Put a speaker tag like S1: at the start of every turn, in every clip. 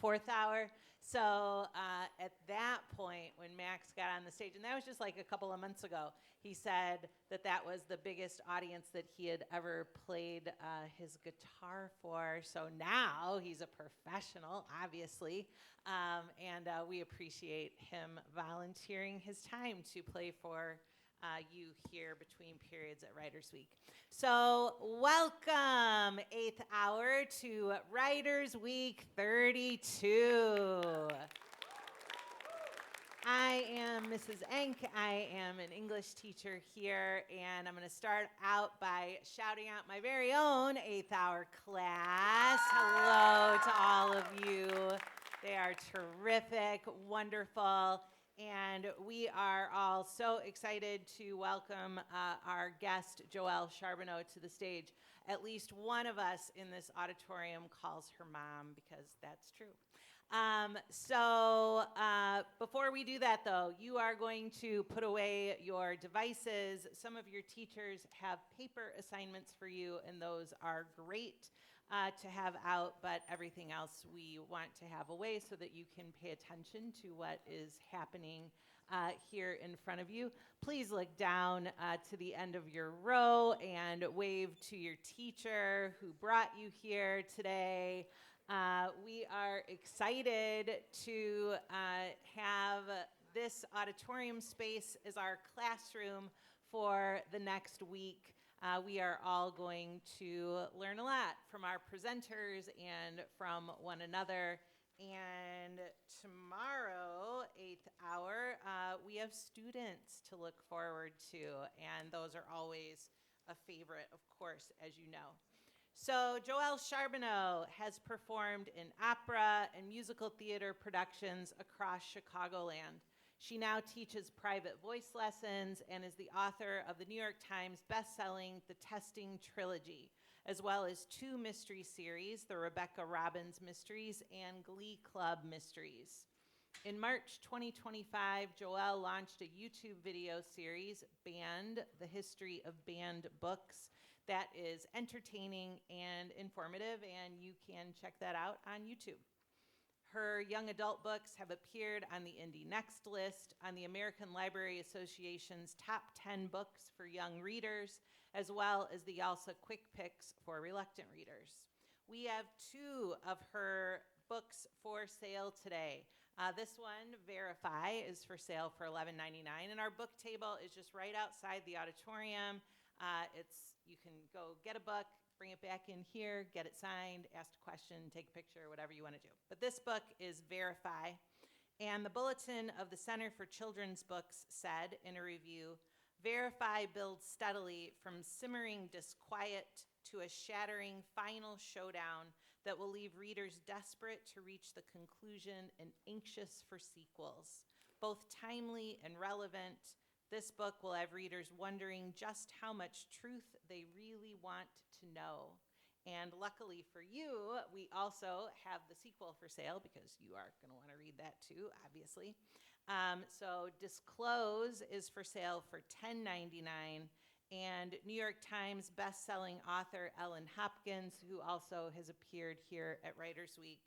S1: fourth hour. So at that point, when Max got on the stage, and that was just like a couple of months ago, he said that that was the biggest audience that he had ever played his guitar for. So now he's a professional, obviously, and we appreciate him volunteering his time to play for you here between periods at Writers Week. So welcome, 8th hour, to Writers Week 32. I am Mrs. Enck. I am an English teacher here, and I'm going to start out by shouting out my very own 8th hour class. Hello to all of you. They are terrific, wonderful, and we are all so excited to welcome our guest, Joelle Charbonneau, to the stage. At least one of us in this auditorium calls her mom, because that's true. Before we do that, though, you are going to put away your devices. Some of your teachers have paper assignments for you, and those are great to have out, but everything else we want to have away so that you can pay attention to what is happening here in front of you. Please look down to the end of your row and wave to your teacher who brought you here today. We are excited to have this auditorium space as our classroom for the next week. We are all going to learn a lot from our presenters and from one another. And tomorrow, 8th hour, we have students to look forward to, and those are always a favorite, of course, as you know. So Joelle Charbonneau has performed in opera and musical theater productions across Chicagoland. She now teaches private voice lessons and is the author of the New York Times bestselling The Testing Trilogy, as well as 2 mystery series, the Rebecca Robbins Mysteries and Glee Club Mysteries. In March 2025, Joelle launched a YouTube video series, Banned: The History of Banned Books, that is entertaining and informative, and you can check that out on YouTube. Her young adult books have appeared on the Indie Next list, on the American Library Association's top 10 books for young readers, as well as the YALSA Quick Picks for reluctant readers. We have 2 of her books for sale today. This one, Verify, is for sale for $11.99, and our book table is just right outside the auditorium. You can go get a book, bring it back in here, get it signed, ask a question, take a picture, whatever you want to do. But this book is Verify. And the bulletin of the Center for Children's Books said in a review, Verify builds steadily from simmering disquiet to a shattering final showdown that will leave readers desperate to reach the conclusion and anxious for sequels. Both timely and relevant, this book will have readers wondering just how much truth they really want to know. And luckily for you, we also have the sequel for sale, because you are going to want to read that too, obviously. So Disclose is for sale for $10.99. And New York Times bestselling author Ellen Hopkins, who also has appeared here at Writers Week,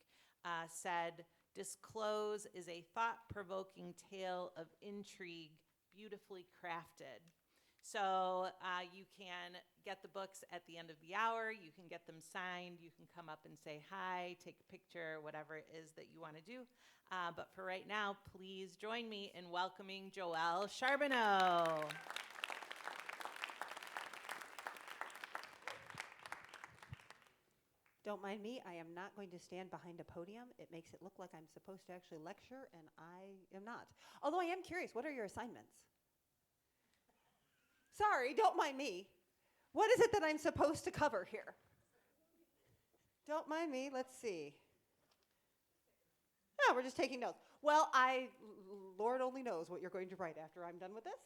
S1: said, Disclose is a thought-provoking tale of intrigue, beautifully crafted. So you can get the books at the end of the hour. You can get them signed. You can come up and say hi, take a picture, whatever it is that you want to do. But for right now, please join me in welcoming Joelle Charbonneau.
S2: Don't mind me, I am not going to stand behind a podium. It makes it look like I'm supposed to actually lecture, and I am not. Although I am curious, what are your assignments? Sorry, don't mind me. What is it that I'm supposed to cover here? Don't mind me, let's see. No, we're just taking notes. Well, Lord only knows what you're going to write after I'm done with this.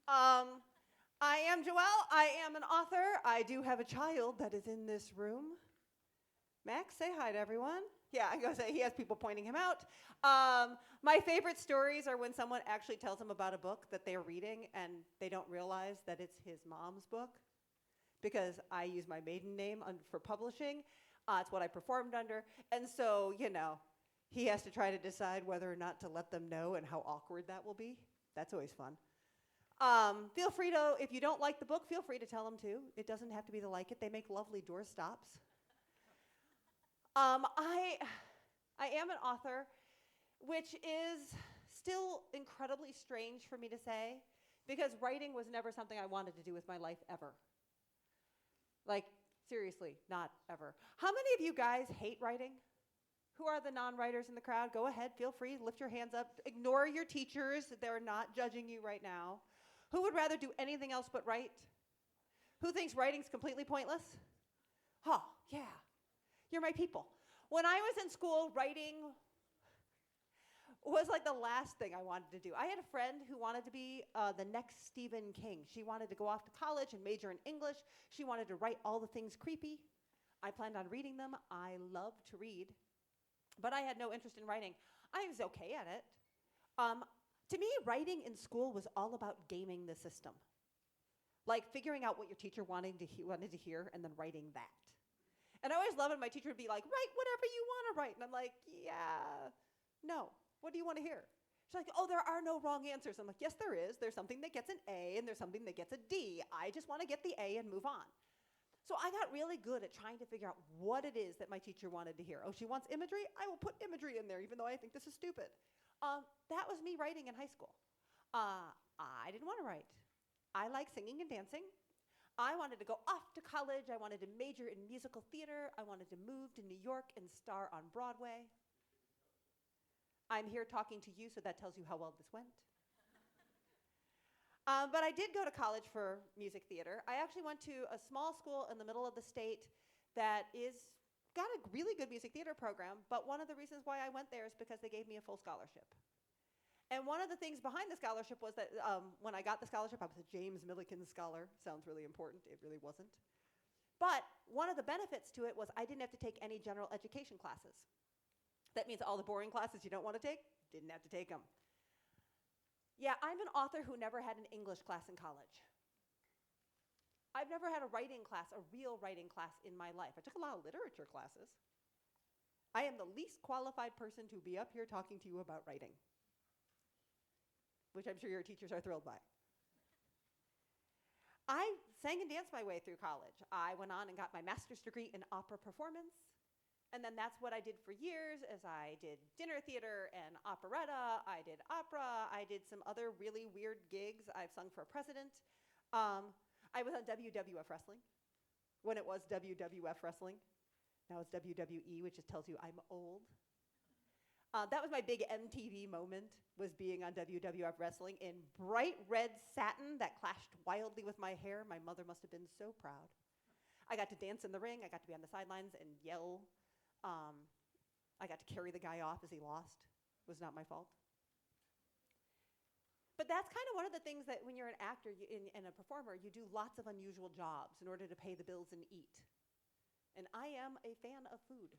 S2: I am Joelle, I am an author. I do have a child that is in this room. Max, say hi to everyone. Yeah, I'm going to say he has people pointing him out. My favorite stories are when someone actually tells them about a book that they're reading and they don't realize that it's his mom's book, because I use my maiden name for publishing. It's what I performed under. And so, he has to try to decide whether or not to let them know and how awkward that will be. That's always fun. Feel free to, if you don't like the book, feel free to tell them too. It doesn't have to be to like it. They make lovely door stops. I am an author, which is still incredibly strange for me to say, because writing was never something I wanted to do with my life ever. Like, seriously, not ever. How many of you guys hate writing? Who are the non-writers in the crowd? Go ahead, feel free, lift your hands up. Ignore your teachers, they're not judging you right now. Who would rather do anything else but write? Who thinks writing's completely pointless? Oh, yeah, you're my people. When I was in school, writing was like the last thing I wanted to do. I had a friend who wanted to be the next Stephen King. She wanted to go off to college and major in English. She wanted to write all the things creepy. I planned on reading them. I love to read, but I had no interest in writing. I was okay at it. To me, writing in school was all about gaming the system. Like figuring out what your teacher wanted to hear and then writing that. And I always loved when my teacher would be like, write whatever you want to write. And I'm like, yeah, no. What do you want to hear? She's like, oh, there are no wrong answers. I'm like, yes, there is. There's something that gets an A and there's something that gets a D. I just want to get the A and move on. So I got really good at trying to figure out what it is that my teacher wanted to hear. Oh, she wants imagery? I will put imagery in there, even though I think this is stupid. That was me writing in high school. I didn't want to write. I like singing and dancing. I wanted to go off to college. I wanted to major in musical theater. I wanted to move to New York and star on Broadway. I'm here talking to you, so that tells you how well this went. But I did go to college for music theater. I actually went to a small school in the middle of the state that got a really good music theater program, but one of the reasons why I went there is because they gave me a full scholarship. And one of the things behind the scholarship was that when I got the scholarship, I was a James Milliken Scholar. Sounds really important. It really wasn't. But one of the benefits to it was I didn't have to take any general education classes. That means all the boring classes you don't want to take, didn't have to take them. Yeah, I'm an author who never had an English class in college. I've never had a writing class, a real writing class in my life. I took a lot of literature classes. I am the least qualified person to be up here talking to you about writing, which I'm sure your teachers are thrilled by. I sang and danced my way through college. I went on and got my master's degree in opera performance. And then that's what I did for years, as I did dinner theater and operetta. I did opera. I did some other really weird gigs. I've sung for a president. I was on WWF Wrestling when it was WWF Wrestling. Now it's WWE, which just tells you I'm old. That was my big MTV moment, was being on WWF Wrestling in bright red satin that clashed wildly with my hair. My mother must have been so proud. I got to dance in the ring. I got to be on the sidelines and yell. I got to carry the guy off as he lost. It was not my fault. But that's kind of one of the things that when you're an actor and a performer, you do lots of unusual jobs in order to pay the bills and eat. And I am a fan of food.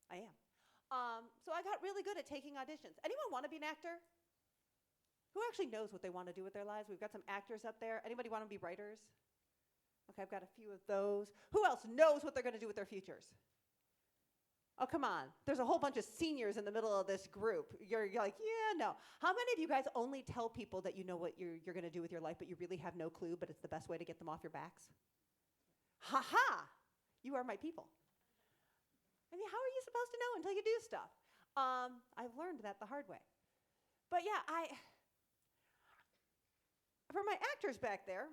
S2: I am. So I got really good at taking auditions. Anyone want to be an actor? Who actually knows what they want to do with their lives? We've got some actors up there. Anybody want to be writers? Okay, I've got a few of those. Who else knows what they're going to do with their futures? Oh, come on. There's a whole bunch of seniors in the middle of this group. You're like, yeah, no. How many of you guys only tell people that you know what you're going to do with your life, but you really have no clue, but it's the best way to get them off your backs? Ha-ha! You are my people. I mean, how are you supposed to know until you do stuff? I've learned that the hard way. But yeah, for my actors back there,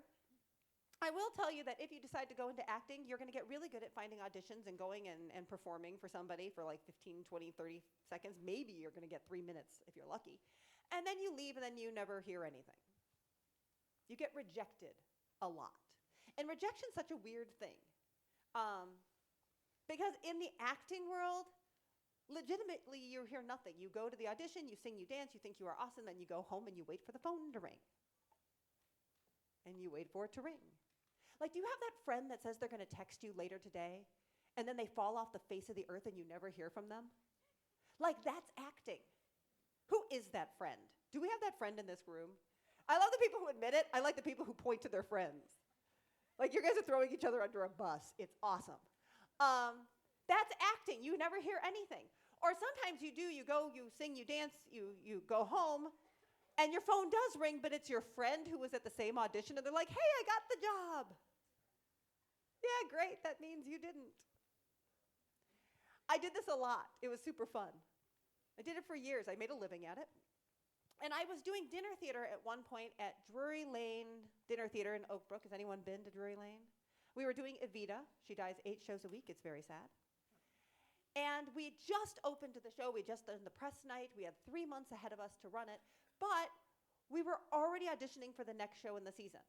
S2: I will tell you that if you decide to go into acting, you're going to get really good at finding auditions and going and performing for somebody for like 15, 20, 30 seconds. Maybe you're going to get 3 minutes if you're lucky. And then you leave and then you never hear anything. You get rejected a lot. And rejection's such a weird thing. Because in the acting world, legitimately you hear nothing. You go to the audition, you sing, you dance, you think you are awesome, then you go home and you wait for the phone to ring. And you wait for it to ring. Like, do you have that friend that says they're going to text you later today, and then they fall off the face of the earth and you never hear from them? Like, that's acting. Who is that friend? Do we have that friend in this room? I love the people who admit it. I like the people who point to their friends. Like, you guys are throwing each other under a bus. It's awesome. That's acting. You never hear anything. Or sometimes you do, you go, you sing, you dance, you go home, and your phone does ring, but it's your friend who was at the same audition, and they're like, hey, I got the job. Yeah, great, that means you didn't. I did this a lot. It was super fun. I did it for years. I made a living at it. And I was doing dinner theater at one point at Drury Lane Dinner Theater in Oak Brook. Has anyone been to Drury Lane? We were doing Evita. She dies 8 shows a week. It's very sad. And we just opened to the show. We just done the press night. We had 3 months ahead of us to run it. But we were already auditioning for the next show in the season,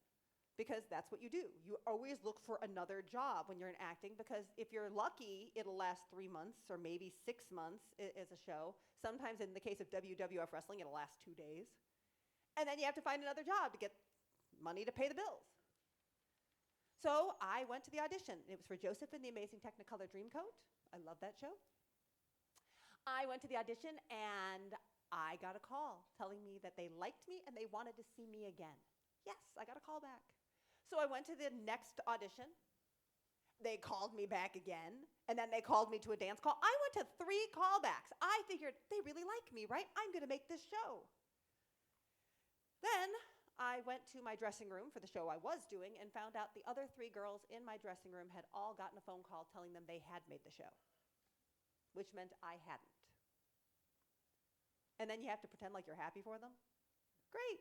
S2: because that's what you do. You always look for another job when you're in acting, because if you're lucky, it'll last 3 months or maybe 6 months as a show. Sometimes in the case of WWF wrestling, it'll last 2 days. And then you have to find another job to get money to pay the bills. So I went to the audition. It was for Joseph and the Amazing Technicolor Dreamcoat. I love that show. I went to the audition, and I got a call telling me that they liked me and they wanted to see me again. Yes, I got a call back. So I went to the next audition. They called me back again, and then they called me to a dance call. I went to 3 callbacks. I figured they really like me, right? I'm going to make this show. Then I went to my dressing room for the show I was doing and found out the other 3 girls in my dressing room had all gotten a phone call telling them they had made the show, which meant I hadn't. And then you have to pretend like you're happy for them? Great.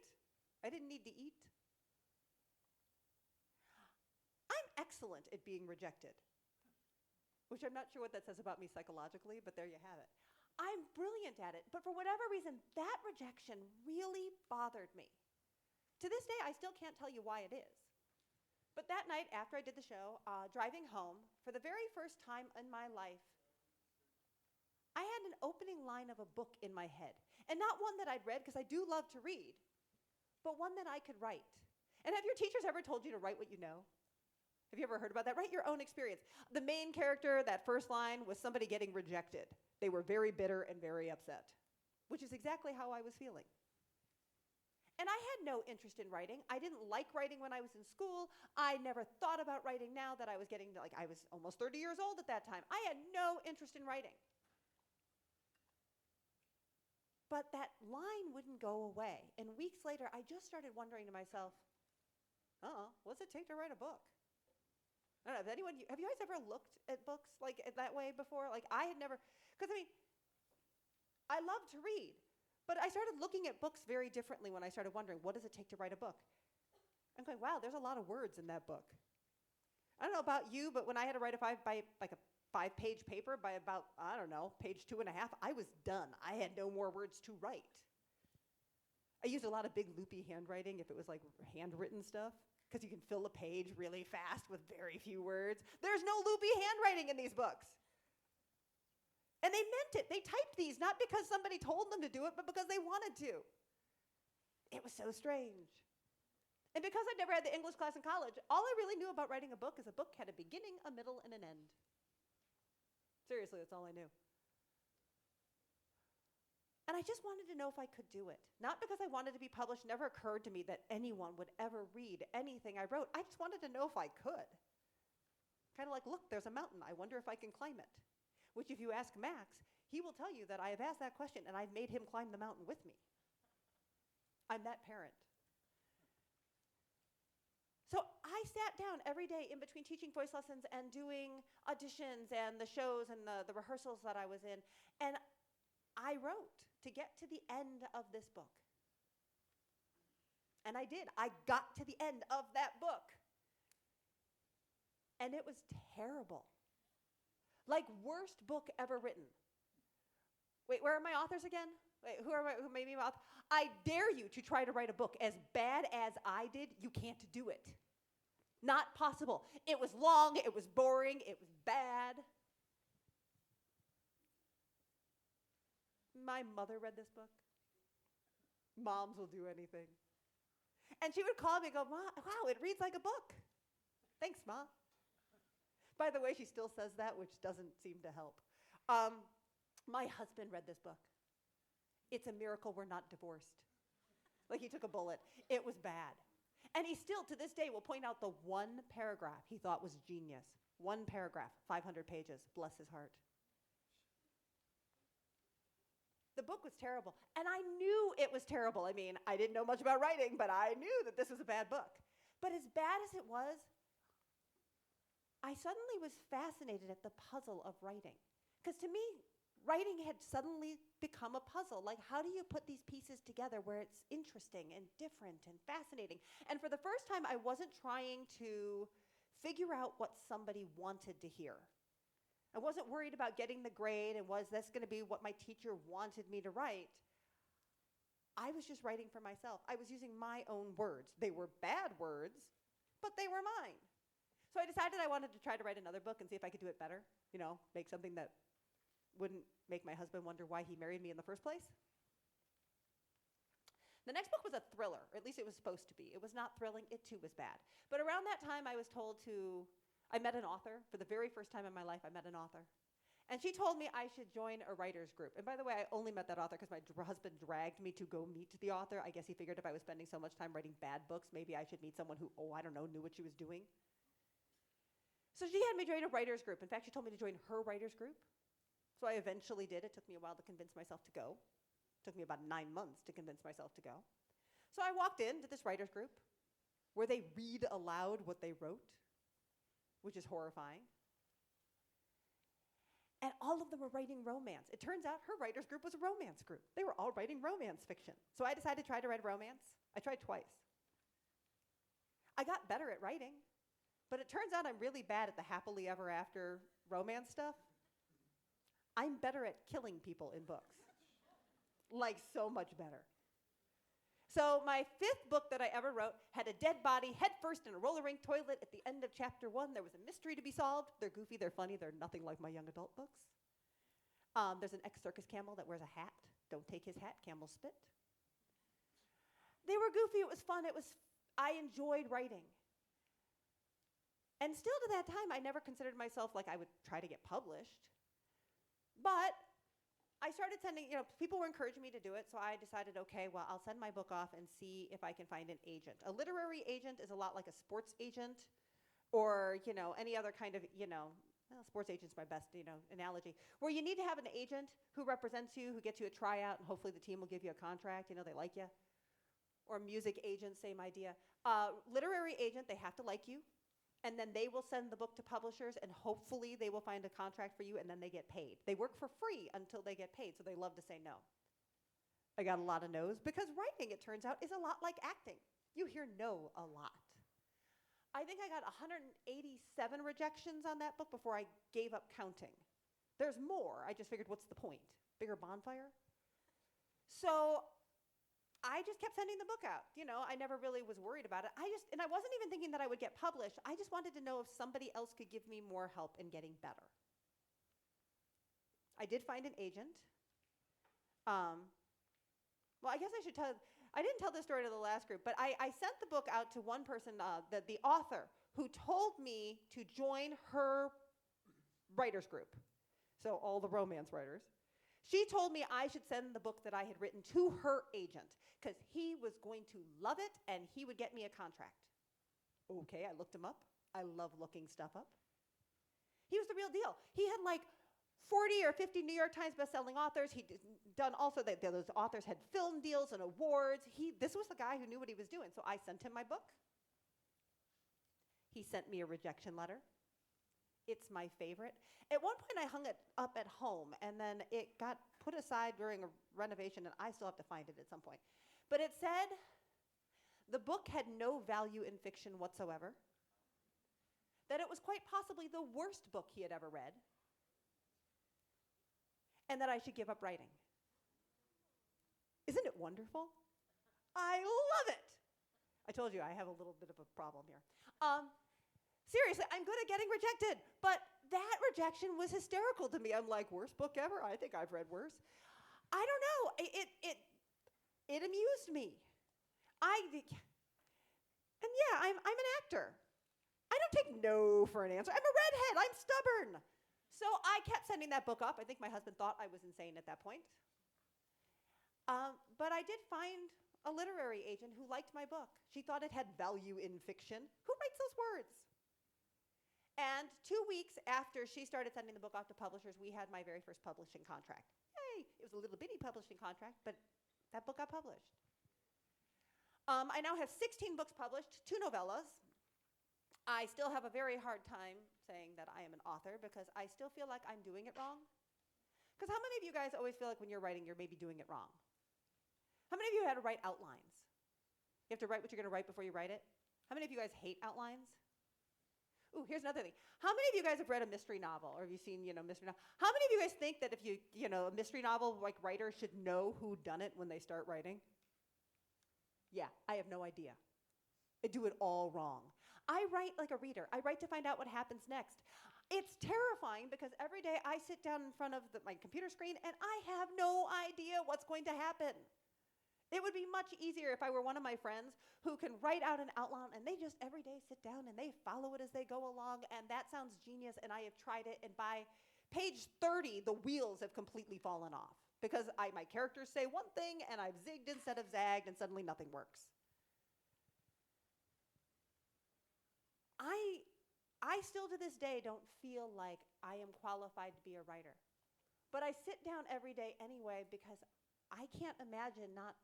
S2: I didn't need to eat. I'm excellent at being rejected, which I'm not sure what that says about me psychologically, but there you have it. I'm brilliant at it, but for whatever reason, that rejection really bothered me. To this day, I still can't tell you why it is. But that night, after I did the show, driving home, for the very first time in my life, I had an opening line of a book in my head. And not one that I'd read, because I do love to read, but one that I could write. And have your teachers ever told you to write what you know? Have you ever heard about that? Write your own experience. The main character, that first line, was somebody getting rejected. They were very bitter and very upset, which is exactly how I was feeling. And I had no interest in writing. I didn't like writing when I was in school. I never thought about writing now that I was getting, I was almost 30 years old at that time. I had no interest in writing. But that line wouldn't go away. And weeks later, I just started wondering to myself, what's it take to write a book? I don't know, have you guys ever looked at books like that way before? Like I had never, because I love to read, but I started looking at books very differently when I started wondering, what does it take to write a book? I'm going, wow, there's a lot of words in that book. I don't know about you, but when I had to write a 5-page paper by about, I don't know, page 2.5, I was done. I had no more words to write. I used a lot of big loopy handwriting if it was like handwritten stuff, because you can fill a page really fast with very few words. There's no loopy handwriting in these books. And they meant it. They typed these not because somebody told them to do it, but because they wanted to. It was so strange. And because I'd never had the English class in college, all I really knew about writing a book is a book had a beginning, a middle, and an end. Seriously, that's all I knew. And I just wanted to know if I could do it. Not because I wanted to be published. Never occurred to me that anyone would ever read anything I wrote. I just wanted to know if I could. Kind of like, look, there's a mountain. I wonder if I can climb it. Which if you ask Max, he will tell you that I have asked that question and I've made him climb the mountain with me. I'm that parent. So I sat down every day in between teaching voice lessons and doing auditions and the shows and the rehearsals that I was in, and I wrote to get to the end of this book. And I did. I got to the end of that book. And it was terrible. Like worst book ever written. Wait, where are my authors again? Wait, who made me author? I dare you to try to write a book as bad as I did. You can't do it. Not possible. It was long, it was boring, it was bad. My mother read this book. Moms will do anything. And she would call me and go, wow, it reads like a book. Thanks, Ma. By the way, she still says that, which doesn't seem to help. My husband read this book. It's a miracle we're not divorced. Like he took a bullet. It was bad. And he still, to this day, will point out the one paragraph he thought was genius. One paragraph, 500 pages, bless his heart. book was terrible. And I knew it was terrible. I mean, I didn't know much about writing, but I knew that this was a bad book. But as bad as it was, I suddenly was fascinated at the puzzle of writing. Because to me, writing had suddenly become a puzzle. Like, how do you put these pieces together where it's interesting and different and fascinating? And for the first time, I wasn't trying to figure out what somebody wanted to hear. I wasn't worried about getting the grade and was this going to be what my teacher wanted me to write. I was just writing for myself. I was using my own words. They were bad words, but they were mine. So I decided I wanted to try to write another book and see if I could do it better, make something that wouldn't make my husband wonder why he married me in the first place. The next book was a thriller, or at least it was supposed to be. It was not thrilling. It too was bad. But around that time, I met an author. For the very first time in my life, I met an author. And she told me I should join a writer's group. And by the way, I only met that author because my husband dragged me to go meet the author. I guess he figured if I was spending so much time writing bad books, maybe I should meet someone who, knew what she was doing. So she had me join a writer's group. In fact, she told me to join her writer's group. So I eventually did. It took me a while to convince myself to go. It took me about 9 months to convince myself to go. So I walked into this writer's group where they read aloud what they wrote, which is horrifying. And all of them were writing romance. It turns out her writer's group was a romance group. They were all writing romance fiction. So I decided to try to write romance. I tried twice. I got better at writing, but it turns out I'm really bad at the happily ever after romance stuff. I'm better at killing people in books. Like so much better. So my 5th book that I ever wrote had a dead body headfirst in a roller rink toilet. At the end of chapter 1, there was a mystery to be solved. They're goofy, they're funny, they're nothing like my young adult books. There's an ex-circus camel that wears a hat. Don't take his hat, camels spit. They were goofy, it was fun, I enjoyed writing. And still to that time, I never considered myself like I would try to get published. But I started sending, people were encouraging me to do it, so I decided, okay, well, I'll send my book off and see if I can find an agent. A literary agent is a lot like a sports agent or, any other kind of, sports agent's my best, analogy, where you need to have an agent who represents you, who gets you a tryout, and hopefully the team will give you a contract, they like you. Or music agent, same idea. Literary agent, they have to like you. And then they will send the book to publishers, and hopefully they will find a contract for you, and then they get paid. They work for free until they get paid, so they love to say no. I got a lot of no's, because writing, it turns out, is a lot like acting. You hear no a lot. I think I got 187 rejections on that book before I gave up counting. There's more. I just figured, what's the point? Bigger bonfire? So I just kept sending the book out. I never really was worried about it. And I wasn't even thinking that I would get published. I just wanted to know if somebody else could give me more help in getting better. I did find an agent. Well, I guess I didn't tell this story to the last group, but I sent the book out to one person, the author, who told me to join her writer's group. So all the romance writers. She told me I should send the book that I had written to her agent because he was going to love it and he would get me a contract. Okay, I looked him up. I love looking stuff up. He was the real deal. He had like 40 or 50 New York Times bestselling authors. He'd done also, those authors had film deals and awards. This was the guy who knew what he was doing. So I sent him my book. He sent me a rejection letter. It's my favorite. At one point, I hung it up at home, and then it got put aside during a renovation, and I still have to find it at some point. But it said the book had no value in fiction whatsoever, that it was quite possibly the worst book he had ever read, and that I should give up writing. Isn't it wonderful? I love it. I told you I have a little bit of a problem here. Seriously, I'm good at getting rejected, but that rejection was hysterical to me. I'm like, worst book ever? I think I've read worse. I don't know. It amused me. I'm an actor. I don't take no for an answer. I'm a redhead. I'm stubborn. So I kept sending that book up. I think my husband thought I was insane at that point. But I did find a literary agent who liked my book. She thought it had value in fiction. Who writes those words? And 2 weeks after she started sending the book off to publishers, we had my very first publishing contract. Yay! It was a little bitty publishing contract, but that book got published. I now have 16 books published, 2 novellas. I still have a very hard time saying that I am an author because I still feel like I'm doing it wrong. Because how many of you guys always feel like when you're writing, you're maybe doing it wrong? How many of you had to write outlines? You have to write what you're going to write before you write it? How many of you guys hate outlines? Ooh, here's another thing. How many of you guys have read a mystery novel, or have you seen, mystery novel? How many of you guys think that if a mystery novel, like, writer should know who done it when they start writing? Yeah, I have no idea. I do it all wrong. I write like a reader. I write to find out what happens next. It's terrifying because every day I sit down in front of my computer screen and I have no idea what's going to happen. It would be much easier if I were one of my friends who can write out an outline and they just every day sit down and they follow it as they go along, and that sounds genius, and I have tried it, and by page 30, the wheels have completely fallen off because my characters say one thing and I've zigged instead of zagged and suddenly nothing works. I still to this day don't feel like I am qualified to be a writer. But I sit down every day anyway because I can't imagine not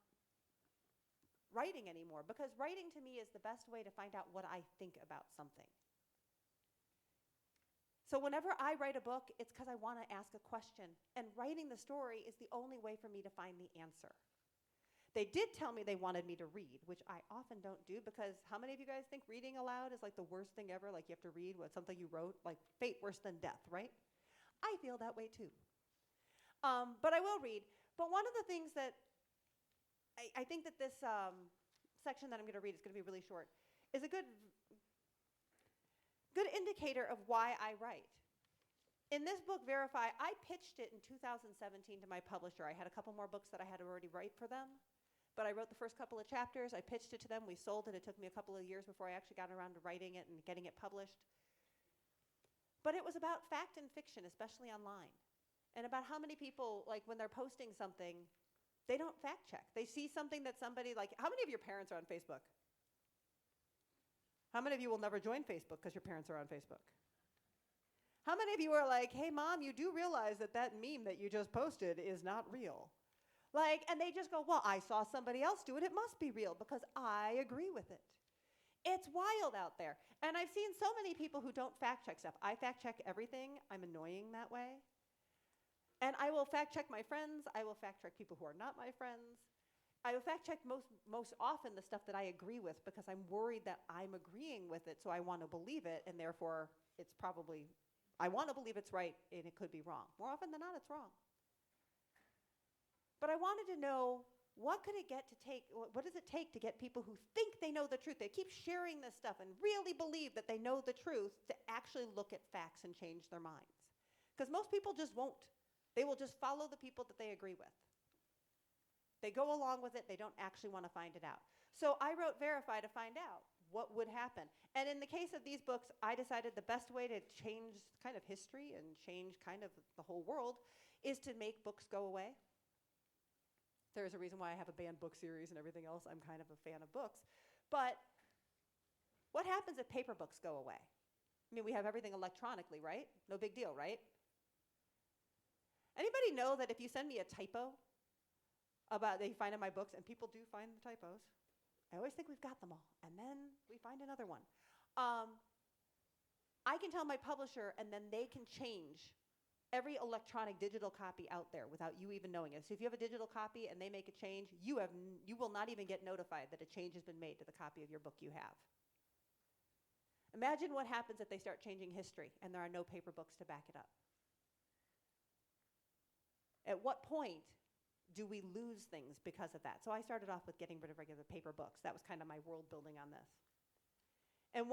S2: writing anymore, because writing to me is the best way to find out what I think about something. So whenever I write a book, it's because I want to ask a question, and writing the story is the only way for me to find the answer. They did tell me they wanted me to read, which I often don't do, because how many of you guys think reading aloud is like the worst thing ever? Like you have to read something you wrote, like fate worse than death, right? I feel that way too. But I will read. But one of the things that I think that this section that I'm going to read is going to be really short, is a good indicator of why I write. In this book, Verify, I pitched it in 2017 to my publisher. I had a couple more books that I had to already write for them. But I wrote the first couple of chapters, I pitched it to them, we sold it. It took me a couple of years before I actually got around to writing it and getting it published. But it was about fact and fiction, especially online. And about how many people, like when they're posting something, they don't fact check. They see something that somebody, like, how many of your parents are on Facebook? How many of you will never join Facebook because your parents are on Facebook? How many of you are like, hey mom, you do realize that that meme that you just posted is not real? And they just go, well, I saw somebody else do it. It must be real because I agree with it. It's wild out there. And I've seen so many people who don't fact check stuff. I fact check everything. I'm annoying that way. And I will fact check my friends. I will fact check people who are not my friends. I will fact check most often the stuff that I agree with because I'm worried that I'm agreeing with it, so I want to believe it, and therefore it's probably, I want to believe it's right, and it could be wrong. More often than not, it's wrong. But I wanted to know, what does it take to get people who think they know the truth? They keep sharing this stuff and really believe that they know the truth to actually look at facts and change their minds. Because most people just won't. They will just follow the people that they agree with. They go along with it. They don't actually want to find it out. So I wrote Verify to find out what would happen. And in the case of these books, I decided the best way to change kind of history and change kind of the whole world is to make books go away. There's a reason why I have a banned book series and everything else. I'm kind of a fan of books. But what happens if paper books go away? I mean, we have everything electronically, right? No big deal, right? Anybody know that if you send me a typo that you find in my books, and people do find the typos, I always think we've got them all, and then we find another one. I can tell my publisher, and then they can change every electronic digital copy out there without you even knowing it. So if you have a digital copy and they make a change, you will not even get notified that a change has been made to the copy of your book you have. Imagine what happens if they start changing history and there are no paper books to back it up. At what point do we lose things because of that? So I started off with getting rid of regular paper books. That was kind of my world building on this. And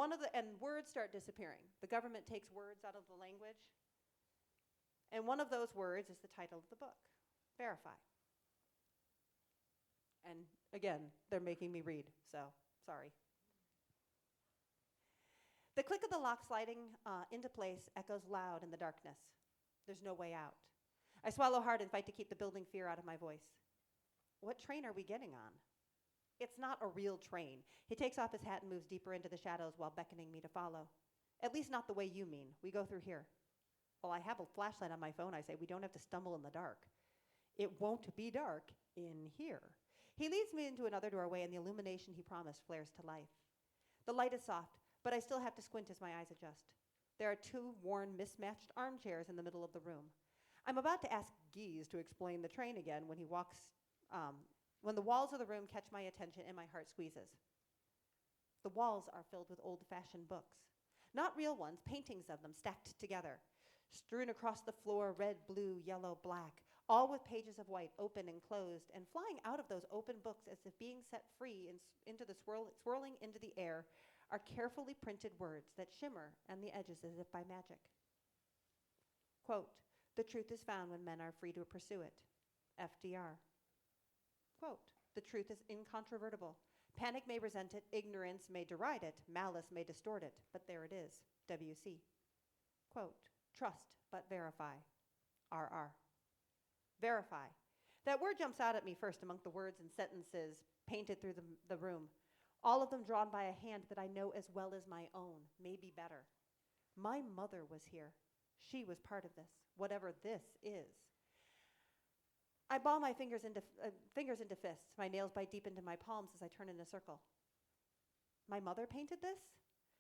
S2: words start disappearing. The government takes words out of the language. And one of those words is the title of the book, Verify. And again, they're making me read, so sorry. The click of the lock sliding into place echoes loud in the darkness. There's no way out. I swallow hard and fight to keep the building fear out of my voice. What train are we getting on? It's not a real train. He takes off his hat and moves deeper into the shadows while beckoning me to follow. At least not the way you mean. We go through here. Well, I have a flashlight on my phone. I say, we don't have to stumble in the dark. It won't be dark in here. He leads me into another doorway, and the illumination he promised flares to life. The light is soft, but I still have to squint as my eyes adjust. There are two worn, mismatched armchairs in the middle of the room. I'm about to ask Gies to explain the train again when the walls of the room catch my attention and my heart squeezes. The walls are filled with old-fashioned books. Not real ones, paintings of them stacked together. Strewn across the floor, red, blue, yellow, black, all with pages of white, open and closed, and flying out of those open books as if being set free into the swirling into the air are carefully printed words that shimmer on the edges as if by magic. Quote, "The truth is found when men are free to pursue it." FDR. Quote, "The truth is incontrovertible. Panic may resent it, ignorance may deride it, malice may distort it, but there it is." WC. Quote, "Trust but verify." RR. Verify. That word jumps out at me first among the words and sentences painted through the room, all of them drawn by a hand that I know as well as my own, maybe better. My mother was here. She was part of this, whatever this is. I ball my fingers into fists. My nails bite deep into my palms as I turn in a circle. My mother painted this?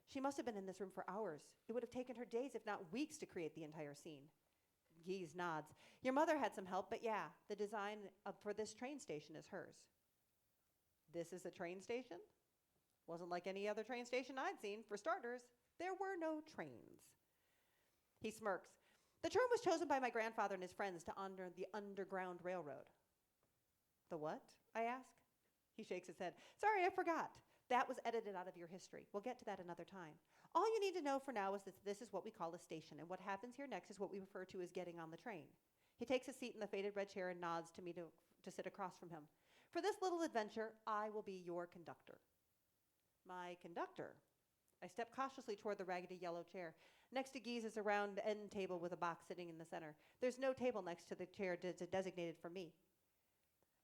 S2: She must have been in this room for hours. It would have taken her days, if not weeks, to create the entire scene. Gies nods. Your mother had some help, but yeah, the design for this train station is hers. This is a train station? Wasn't like any other train station I'd seen. For starters, there were no trains. He smirks. The term was chosen by my grandfather and his friends to honor the Underground Railroad. The what? I ask. He shakes his head. Sorry, I forgot. That was edited out of your history. We'll get to that another time. All you need to know for now is that this is what we call a station, and what happens here next is what we refer to as getting on the train. He takes a seat in the faded red chair and nods to me to sit across from him. For this little adventure, I will be your conductor. My conductor? I step cautiously toward the raggedy yellow chair. Next to Gies is a round end table with a box sitting in the center. There's no table next to the chair designated for me.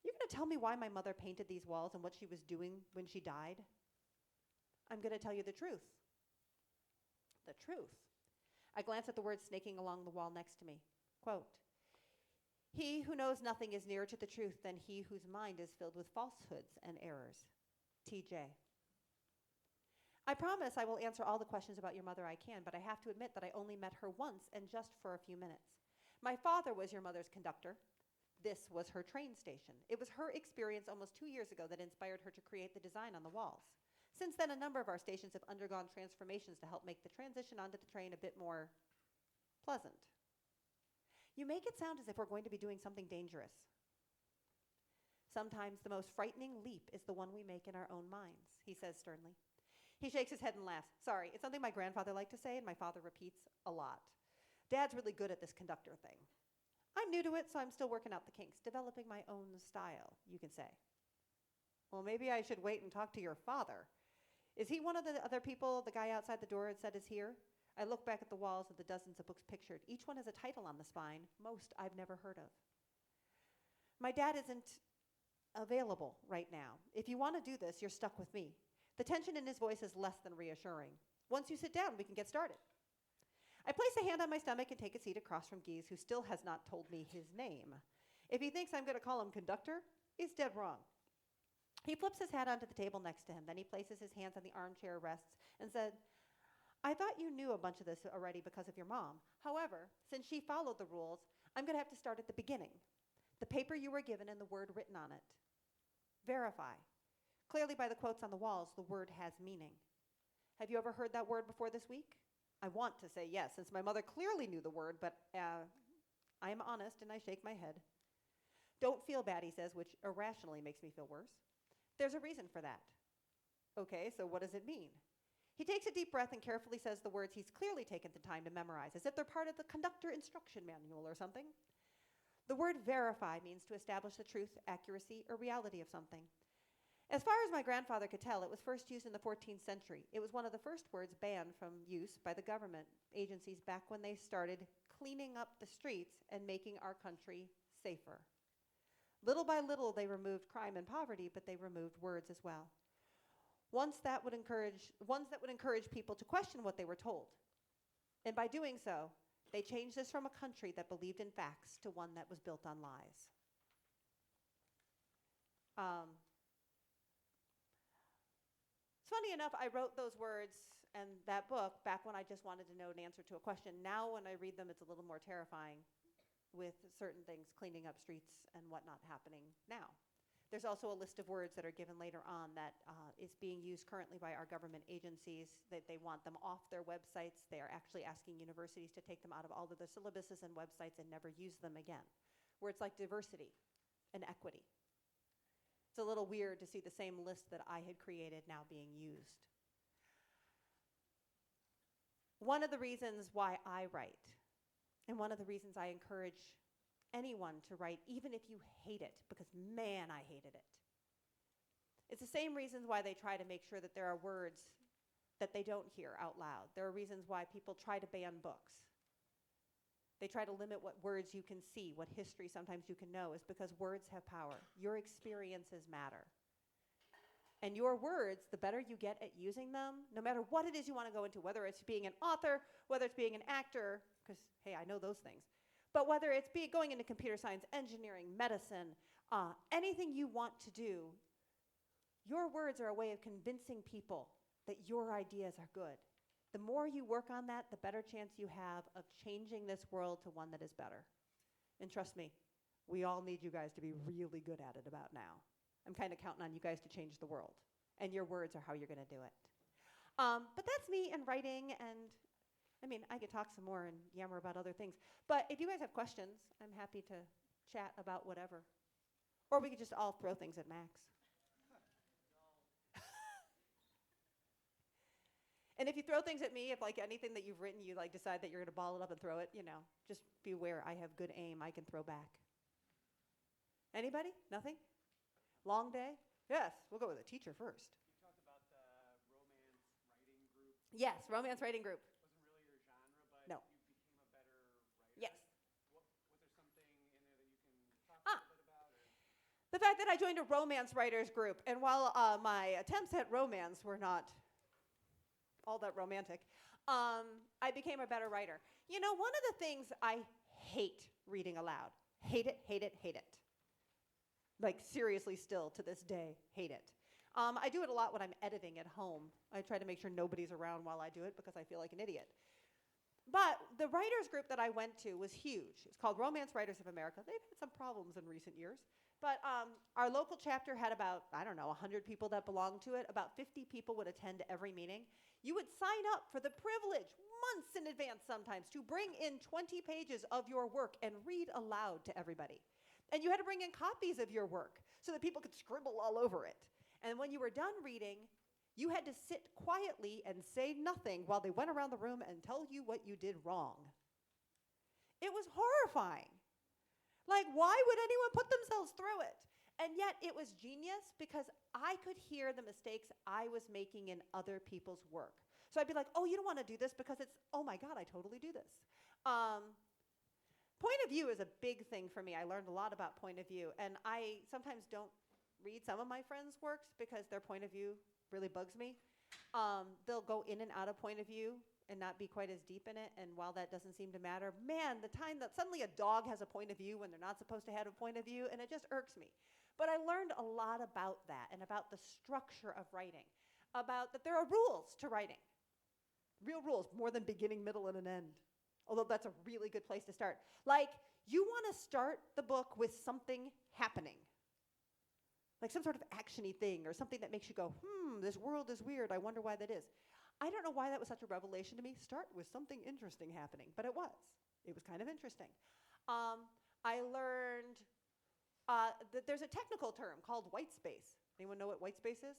S2: You're going to tell me why my mother painted these walls and what she was doing when she died? I'm going to tell you the truth. The truth. I glance at the words snaking along the wall next to me. Quote, "He who knows nothing is nearer to the truth than he whose mind is filled with falsehoods and errors." TJ. I promise I will answer all the questions about your mother I can, but I have to admit that I only met her once and just for a few minutes. My father was your mother's conductor. This was her train station. It was her experience almost 2 years ago that inspired her to create the design on the walls. Since then, a number of our stations have undergone transformations to help make the transition onto the train a bit more pleasant. You make it sound as if we're going to be doing something dangerous. Sometimes the most frightening leap is the one we make in our own minds, he says sternly. He shakes his head and laughs. Sorry, it's something my grandfather liked to say and my father repeats a lot. Dad's really good at this conductor thing. I'm new to it, so I'm still working out the kinks, developing my own style, you can say. Well, maybe I should wait and talk to your father. Is he one of the other people the guy outside the door had said is here? I look back at the walls of the dozens of books pictured. Each one has a title on the spine, most I've never heard of. My dad isn't available right now. If you want to do this, you're stuck with me. The tension in his voice is less than reassuring. Once you sit down, we can get started. I place a hand on my stomach and take a seat across from Gies, who still has not told me his name. If he thinks I'm going to call him conductor, he's dead wrong. He flips his hat onto the table next to him. Then he places his hands on the armchair rests and said, I thought you knew a bunch of this already because of your mom. However, since she followed the rules, I'm going to have to start at the beginning. The paper you were given and the word written on it. Verify. Clearly by the quotes on the walls, the word has meaning. Have you ever heard that word before this week? I want to say yes, since my mother clearly knew the word, but I am honest and I shake my head. Don't feel bad, he says, which irrationally makes me feel worse. There's a reason for that. Okay, so what does it mean? He takes a deep breath and carefully says the words he's clearly taken the time to memorize, as if they're part of the conductor instruction manual or something. The word verify means to establish the truth, accuracy, or reality of something. As far as my grandfather could tell, it was first used in the 14th century. It was one of the first words banned from use by the government agencies back when they started cleaning up the streets and making our country safer. Little by little, they removed crime and poverty, but they removed words as well. Ones that would encourage people to question what they were told. And by doing so, they changed us from a country that believed in facts to one that was built on lies. It's funny enough, I wrote those words and that book back when I just wanted to know an answer to a question. Now when I read them, it's a little more terrifying with certain things, cleaning up streets and whatnot happening now. There's also a list of words that are given later on that is being used currently by our government agencies, that they want them off their websites. They are actually asking universities to take them out of all of their syllabuses and websites and never use them again. Words like diversity and equity. It's a little weird to see the same list that I had created now being used. One of the reasons why I write, and one of the reasons I encourage anyone to write, even if you hate it, because man, I hated it. It's the same reasons why they try to make sure that there are words that they don't hear out loud. There are reasons why people try to ban books. They try to limit what words you can see, what history sometimes you can know, is because words have power. Your experiences matter. And your words, the better you get at using them, no matter what it is you want to go into, whether it's being an author, whether it's being an actor, because, hey, I know those things, but whether it's going into computer science, engineering, medicine, anything you want to do, your words are a way of convincing people that your ideas are good. The more you work on that, the better chance you have of changing this world to one that is better. And trust me, we all need you guys to be really good at it about now. I'm kind of counting on you guys to change the world. And your words are how you're going to do it. But that's me and writing, and I mean, I could talk some more and yammer about other things. But if you guys have questions, I'm happy to chat about whatever. Or we could just all throw things at Max. And if you throw things at me, if like anything that you've written, you like decide that you're going to ball it up and throw it, just be aware I have good aim. I can throw back. Anybody? Nothing? Long day? Yes, we'll go with a teacher first.
S3: You talked about the romance writing group.
S2: Yes, romance writing group.
S3: Wasn't really your genre, but
S2: No.
S3: you became a better writer.
S2: Yes.
S3: Was there something in there that you can talk a little bit about? Or?
S2: The fact that I joined a romance writers group, and while my attempts at romance were not all that romantic, I became a better writer. You know, one of the things I hate reading aloud, hate it, hate it, hate it. Like seriously still to this day, hate it. I do it a lot when I'm editing at home. I try to make sure nobody's around while I do it because I feel like an idiot. But the writers group that I went to was huge. It's called Romance Writers of America. They've had some problems in recent years. But our local chapter had about, 100 people that belonged to it. About 50 people would attend every meeting. You would sign up for the privilege, months in advance sometimes, to bring in 20 pages of your work and read aloud to everybody. And you had to bring in copies of your work so that people could scribble all over it. And when you were done reading, you had to sit quietly and say nothing while they went around the room and tell you what you did wrong. It was horrifying. Like, why would anyone put themselves through it? And yet it was genius because I could hear the mistakes I was making in other people's work. So I'd be like, oh, you don't want to do this because it's, oh my God, I totally do this. Point of view is a big thing for me. I learned a lot about point of view. And I sometimes don't read some of my friends' works because their point of view really bugs me. They'll go in and out of point of view and not be quite as deep in it. And while that doesn't seem to matter, man, the time that suddenly a dog has a point of view when they're not supposed to have a point of view, and it just irks me. But I learned a lot about that and about the structure of writing, about that there are rules to writing. Real rules, more than beginning, middle, and an end. Although that's a really good place to start. Like, you want to start the book with something happening. Like some sort of action-y thing or something that makes you go, this world is weird. I wonder why that is. I don't know why that was such a revelation to me. Start with something interesting happening. But it was. It was kind of interesting. I learned that there's a technical term called white space. Anyone know what white space is?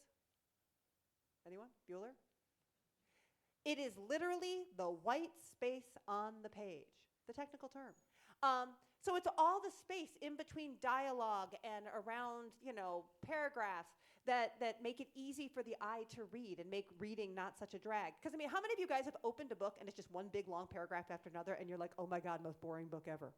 S2: Anyone? Bueller? It is literally the white space on the page, the technical term. So it's all the space in between dialogue and around, paragraphs that make it easy for the eye to read and make reading not such a drag. Because, how many of you guys have opened a book and it's just one big long paragraph after another and you're like, oh my God, most boring book ever?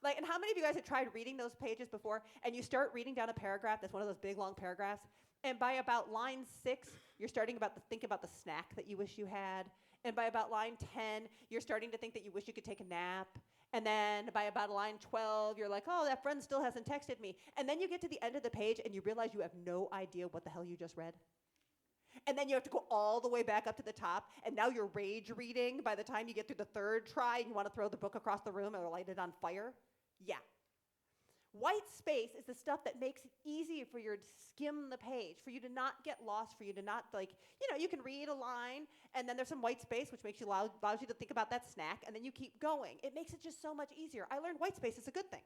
S2: Like, and how many of you guys have tried reading those pages before and you start reading down a paragraph that's one of those big long paragraphs, and by about line 6, you're starting to think about the snack that you wish you had, And by about line 10, you're starting to think that you wish you could take a nap. And then by about line 12, you're like, oh, that friend still hasn't texted me. And then you get to the end of the page and you realize you have no idea what the hell you just read. And then you have to go all the way back up to the top, and now you're rage reading by the time you get through the third try and you want to throw the book across the room or light it on fire. Yeah. White space is the stuff that makes it easy for you to skim the page, for you to not get lost, for you to not you can read a line, and then there's some white space, which makes you allows you to think about that snack, and then you keep going. It makes it just so much easier. I learned white space is a good thing.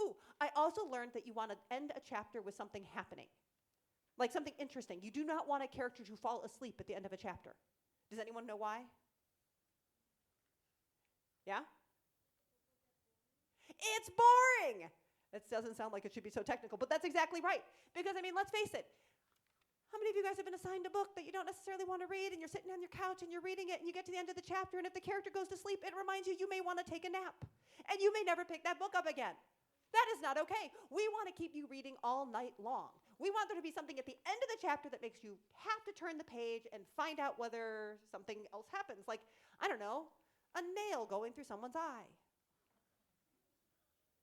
S2: Ooh, I also learned that you want to end a chapter with something happening, like something interesting. You do not want a character to fall asleep at the end of a chapter. Does anyone know why? Yeah? It's boring. That doesn't sound like it should be so technical, but that's exactly right. Because, let's face it. How many of you guys have been assigned a book that you don't necessarily want to read, and you're sitting on your couch, and you're reading it, and you get to the end of the chapter, and if the character goes to sleep, it reminds you may want to take a nap, and you may never pick that book up again. That is not okay. We want to keep you reading all night long. We want there to be something at the end of the chapter that makes you have to turn the page and find out whether something else happens. Like, I don't know, a nail going through someone's eye.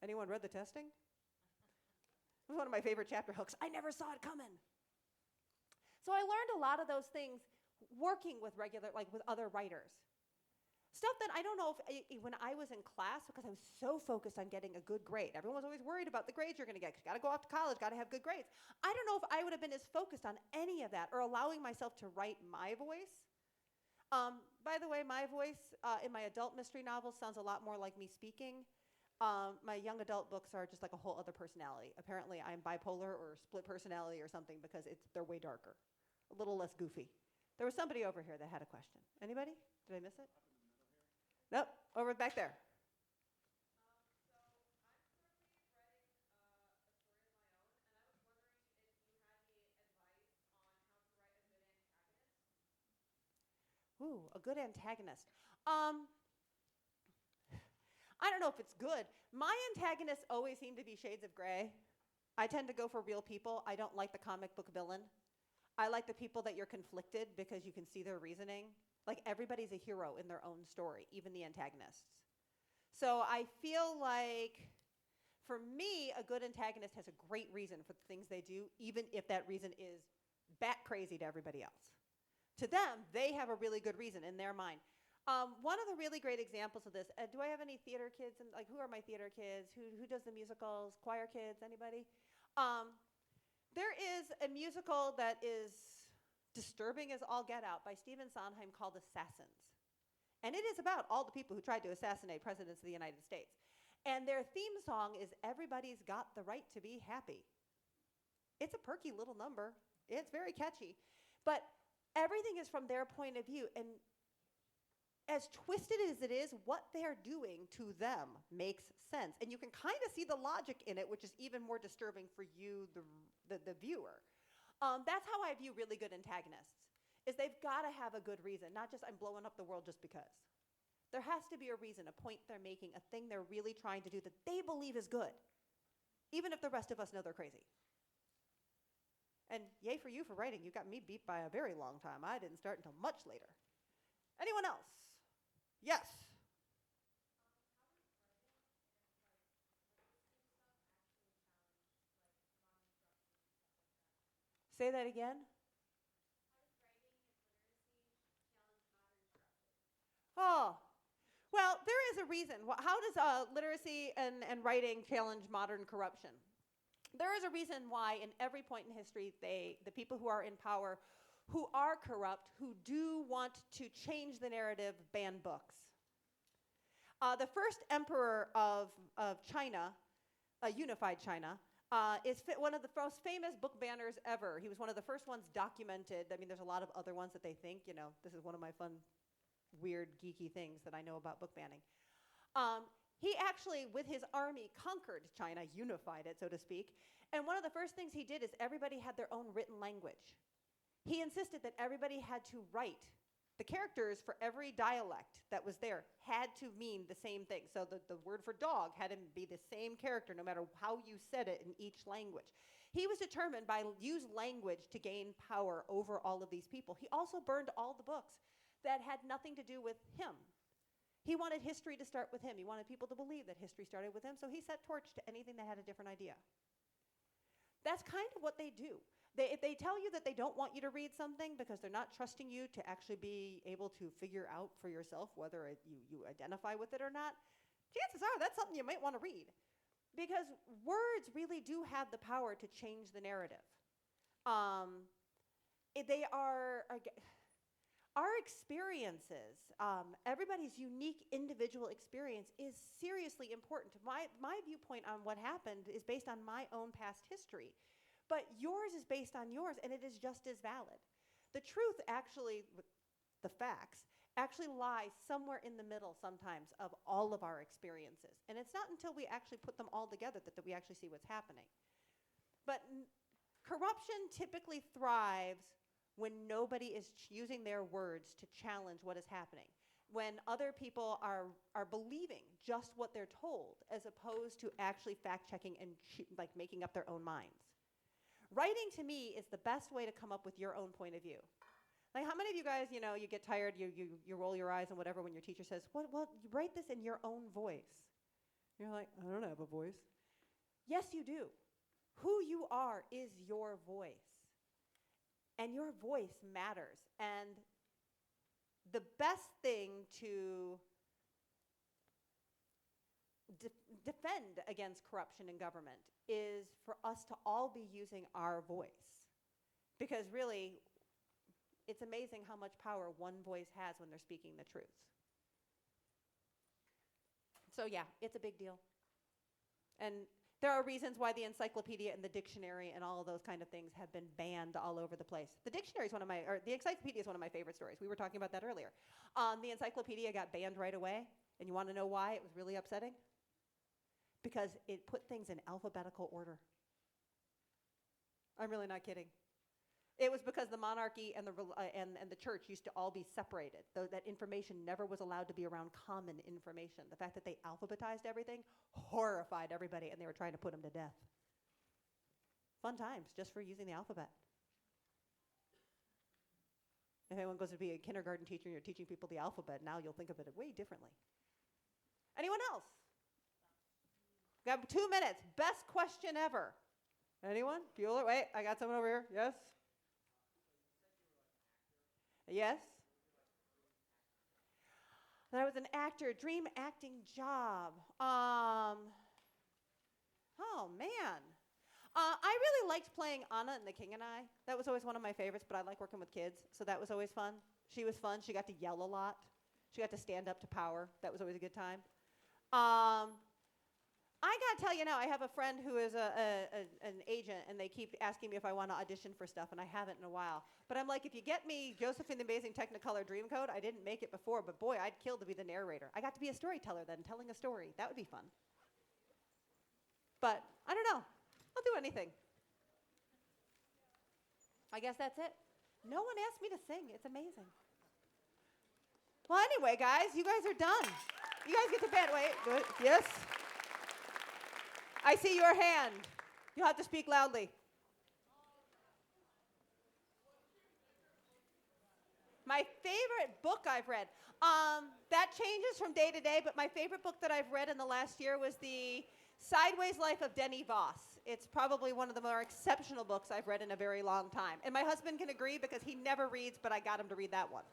S2: Anyone read The Testing? It was one of my favorite chapter hooks. I never saw it coming. So I learned a lot of those things working with with other writers. Stuff that I don't know if when I was in class, because I was so focused on getting a good grade. Everyone was always worried about the grades you're going to get. You got to go off to college, got to have good grades. I don't know if I would have been as focused on any of that or allowing myself to write my voice. By the way, my voice in my adult mystery novels sounds a lot more like me speaking. My young adult books are just like a whole other personality. Apparently, I'm bipolar or split personality or something because they're way darker, a little less goofy. There was somebody over here that had a question. Anybody? Did I miss it? Nope, over back there. Ooh, a good antagonist. I don't know if it's good. My antagonists always seem to be shades of gray. I tend to go for real people. I don't like the comic book villain. I like the people that you're conflicted because you can see their reasoning. Like everybody's a hero in their own story, even the antagonists. So I feel like, for me, a good antagonist has a great reason for the things they do, even if that reason is bat crazy to everybody else. To them, they have a really good reason in their mind. One of the really great examples of this, do I have any theater kids? And who are my theater kids? Who does the musicals? Choir kids? Anybody? There is a musical that is disturbing as all get out by Stephen Sondheim called Assassins. And it is about all the people who tried to assassinate presidents of the United States. And their theme song is Everybody's Got the Right to Be Happy. It's a perky little number. It's very catchy. But everything is from their point of view. And as twisted as it is, what they're doing to them makes sense. And you can kind of see the logic in it, which is even more disturbing for you, the viewer. That's how I view really good antagonists, is they've got to have a good reason, not just I'm blowing up the world just because. There has to be a reason, a point they're making, a thing they're really trying to do that they believe is good, even if the rest of us know they're crazy. And yay for you for writing. You got me beat by a very long time. I didn't start until much later. Anyone else? Yes. Say that again. Oh, well, there is a reason. How does literacy and writing challenge modern corruption? There is a reason why in every point in history, the people who are in power, who are corrupt, who do want to change the narrative, ban books. The first emperor of China, unified China, is one of the most famous book banners ever. He was one of the first ones documented. I mean, there's a lot of other ones that they think, this is one of my fun, weird, geeky things that I know about book banning. He actually, with his army, conquered China, unified it, so to speak. And one of the first things he did is everybody had their own written language. He insisted that everybody had to write. The characters for every dialect that was there had to mean the same thing. So the word for dog had to be the same character no matter how you said it in each language. He was determined by use language to gain power over all of these people. He also burned all the books. that had nothing to do with him. He wanted history to start with him. He wanted people to believe that history started with him, so he set torch to anything that had a different idea. That's kind of what they do. If they tell you that they don't want you to read something because they're not trusting you to actually be able to figure out for yourself whether you identify with it or not, chances are that's something you might want to read. Because words really do have the power to change the narrative. They are, our experiences, everybody's unique individual experience is seriously important. My viewpoint on what happened is based on my own past history. But yours is based on yours, and it is just as valid. The truth actually, the facts, actually lie somewhere in the middle sometimes of all of our experiences. And it's not until we actually put them all together that we actually see what's happening. But corruption typically thrives when nobody is using their words to challenge what is happening. When other people are believing just what they're told, as opposed to actually fact-checking and like making up their own minds. Writing, to me, is the best way to come up with your own point of view. Like, how many of you guys, you get tired, you roll your eyes and whatever when your teacher says, well, you write this in your own voice. You're like, I don't have a voice. Yes, you do. Who you are is your voice. And your voice matters. And the best thing to defend against corruption in government is for us to all be using our voice. Because really, it's amazing how much power one voice has when they're speaking the truth. So yeah, it's a big deal. And there are reasons why the encyclopedia and the dictionary and all of those kind of things have been banned all over the place. The encyclopedia is one of my favorite stories. We were talking about that earlier. The encyclopedia got banned right away, and you want to know why it was really upsetting? Because it put things in alphabetical order. I'm really not kidding. It was because the monarchy and the church used to all be separated, though that information never was allowed to be around common information. The fact that they alphabetized everything horrified everybody, and they were trying to put them to death. Fun times, just for using the alphabet. If anyone goes to be a kindergarten teacher and you're teaching people the alphabet, now you'll think of it way differently. Anyone else? We got 2 minutes. Best question ever. Anyone? Bueller? Wait, I got someone over here. Yes? Yes? That I was an actor, dream acting job. Oh, man. I really liked playing Anna in The King and I. That was always one of my favorites, but I like working with kids, so that was always fun. She was fun. She got to yell a lot. She got to stand up to power. That was always a good time. I got to tell you now, I have a friend who is an agent, and they keep asking me if I want to audition for stuff, and I haven't in a while. But I'm like, if you get me Josephine the Amazing Technicolor Dreamcoat, I didn't make it before, but boy, I'd kill to be the narrator. I got to be a storyteller then, telling a story. That would be fun. But I don't know. I'll do anything. I guess that's it. No one asked me to sing. It's amazing. Well, anyway, guys, you guys are done. You guys get to bed. Wait, good. Yes? I see your hand. You'll have to speak loudly. My favorite book I've read. That changes from day to day, but my favorite book that I've read in the last year was The Sideways Life of Denny Voss. It's probably one of the more exceptional books I've read in a very long time. And my husband can agree because he never reads, but I got him to read that one.